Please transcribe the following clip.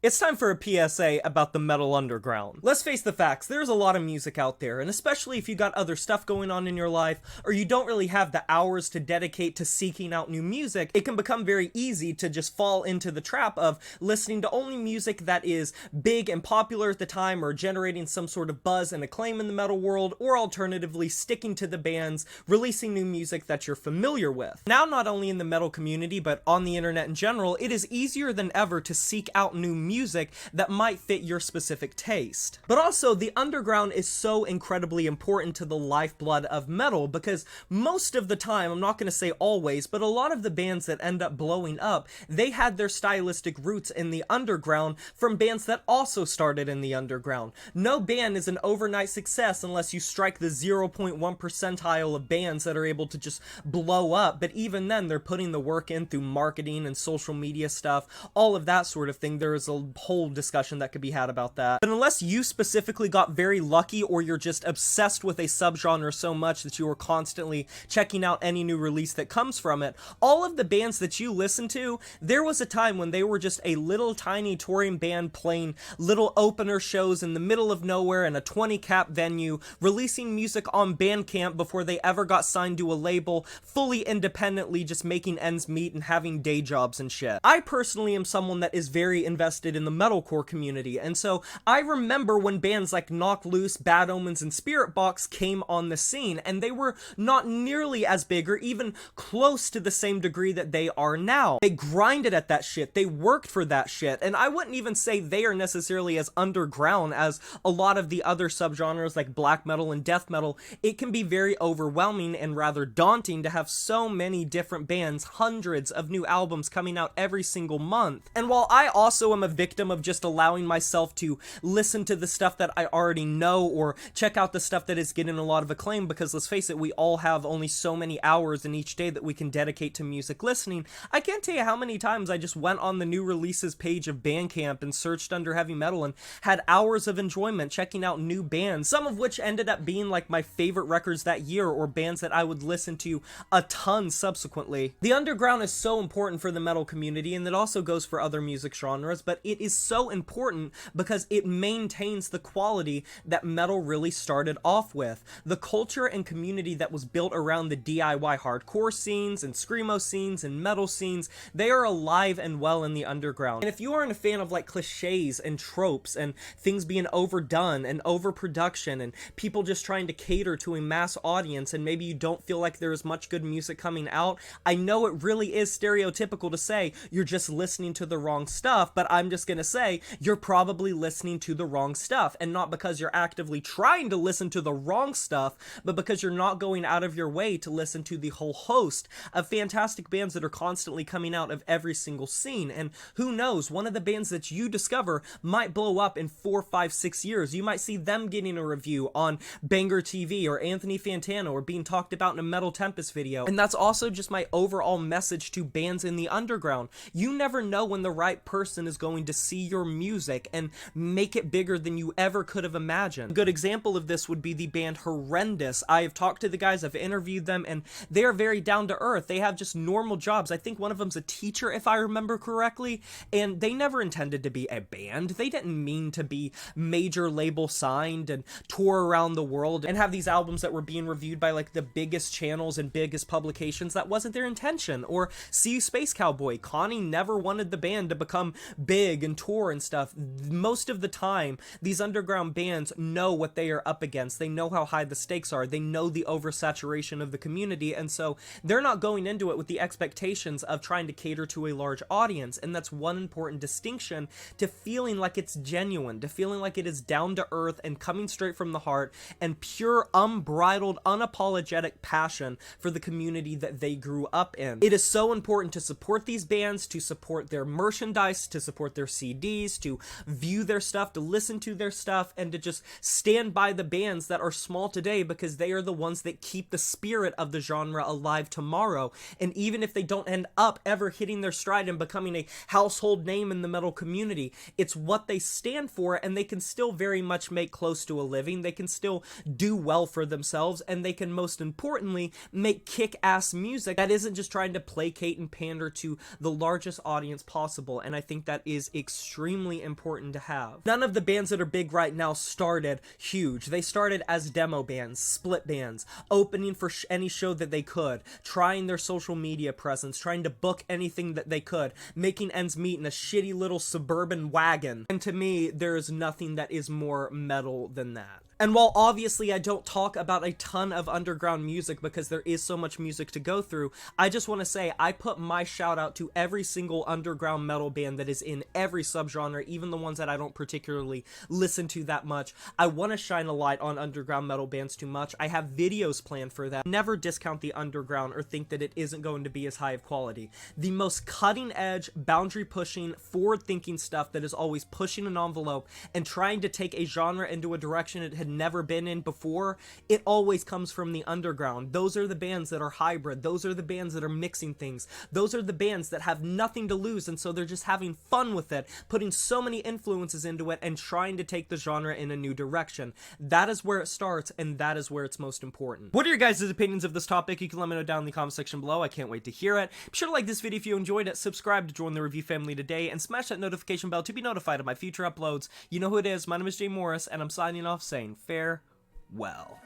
It's time for a PSA about the metal underground. Let's face the facts, there's a lot of music out there, and especially if you got other stuff going on in your life, or you don't really have the hours to dedicate to seeking out new music, it can become very easy to just fall into the trap of listening to only music that is big and popular at the time, or generating some sort of buzz and acclaim in the metal world, or alternatively sticking to the bands, releasing new music that you're familiar with. Now, not only in the metal community, but on the internet in general, it is easier than ever to seek out new music that might fit your specific taste. But also, the underground is so incredibly important to the lifeblood of metal because most of the time, I'm not going to say always, but a lot of the bands that end up blowing up, they had their stylistic roots in the underground from bands that also started in the underground. No band is an overnight success unless you strike the 0.1 percentile of bands that are able to just blow up, but even then, they're putting the work in through marketing and social media stuff, all of that sort of thing. There is a whole discussion that could be had about that. But unless you specifically got very lucky, or you're just obsessed with a subgenre so much that you are constantly checking out any new release that comes from it, all of the bands that you listen to, there was a time when they were just a little tiny touring band playing little opener shows in the middle of nowhere in a 20-cap venue, releasing music on Bandcamp before they ever got signed to a label, fully independently, just making ends meet and having day jobs and shit. I personally am someone that is very invested in the metalcore community, and so I remember when bands like Knock Loose, Bad Omens, and Spirit Box came on the scene, and they were not nearly as big or even close to the same degree that they are now. They grinded at that shit, they worked for that shit, and I wouldn't even say they are necessarily as underground as a lot of the other subgenres like black metal and death metal. It can be very overwhelming and rather daunting to have so many different bands, hundreds of new albums coming out every single month. And while I also am a victim of just allowing myself to listen to the stuff that I already know or check out the stuff that is getting a lot of acclaim, because let's face it, we all have only so many hours in each day that we can dedicate to music listening, I can't tell you how many times I just went on the new releases page of Bandcamp and searched under heavy metal and had hours of enjoyment checking out new bands, some of which ended up being like my favorite records that year or bands that I would listen to a ton subsequently. The underground is so important for the metal community, and that also goes for other music genres, but it is so important because it maintains the quality that metal really started off with. The culture and community that was built around the DIY hardcore scenes and screamo scenes and metal scenes, they are alive and well in the underground. And if you aren't a fan of like cliches and tropes and things being overdone and overproduction and people just trying to cater to a mass audience, and maybe you don't feel like there is much good music coming out, I know it really is stereotypical to say you're just listening to the wrong stuff, but I'm just gonna say you're probably listening to the wrong stuff, and not because you're actively trying to listen to the wrong stuff, but because you're not going out of your way to listen to the whole host of fantastic bands that are constantly coming out of every single scene. And who knows, one of the bands that you discover might blow up in 4, 5, 6 years. You might see them getting a review on Banger TV or Anthony Fantano, or being talked about in a Metal Tempest video. And that's also just my overall message to bands in the underground. You never know when the right person is going to see your music and make it bigger than you ever could have imagined. A good example of this would be the band Horrendous. I have talked to the guys, I've interviewed them, and they are very down to earth. They have just normal jobs. I think one of them's a teacher, if I remember correctly, and they never intended to be a band. They didn't mean to be major label signed and tour around the world and have these albums that were being reviewed by like the biggest channels and biggest publications. That wasn't their intention. Or see Space Cowboy. Connie never wanted the band to become big and tour and stuff. Most of the time, these underground bands know what they are up against. They know how high the stakes are. They know the oversaturation of the community, and so they're not going into it with the expectations of trying to cater to a large audience. And that's one important distinction to feeling like it's genuine, to feeling like it is down to earth and coming straight from the heart and pure, unbridled, unapologetic passion for the community that they grew up in. It is so important to support these bands, to support their merchandise, to support their CDs, to view their stuff, to listen to their stuff, and to just stand by the bands that are small today, because they are the ones that keep the spirit of the genre alive tomorrow. And even if they don't end up ever hitting their stride and becoming a household name in the metal community, it's what they stand for, and they can still very much make close to a living. They can still do well for themselves, and they can most importantly make kick-ass music that isn't just trying to placate and pander to the largest audience possible. And I think that is is extremely important to have. None of the bands that are big right now started huge. They started as demo bands, split bands, opening for any show that they could, trying their social media presence, trying to book anything that they could, making ends meet in a shitty little suburban wagon. And to me, there is nothing that is more metal than that. And while obviously I don't talk about a ton of underground music because there is so much music to go through, I just want to say I put my shout out to every single underground metal band that is in every subgenre, even the ones that I don't particularly listen to that much. I want to shine a light on underground metal bands too much. I have videos planned for that. Never discount the underground or think that it isn't going to be as high of quality. The most cutting edge, boundary pushing, forward thinking stuff that is always pushing an envelope and trying to take a genre into a direction it had never been in before, it always comes from the underground. Those are the bands that are hybrid. Those are the bands that are mixing things. Those are the bands that have nothing to lose, and so they're just having fun with it, putting so many influences into it and trying to take the genre in a new direction. That is where it starts, and that is where it's most important. What are your guys' opinions of this topic? You can let me know down in the comment section below. I can't wait to hear it. Be sure to like this video if you enjoyed it, subscribe to join the review family today, and smash that notification bell to be notified of my future uploads. You know who it is. My name is Jay Morris, and I'm signing off saying farewell.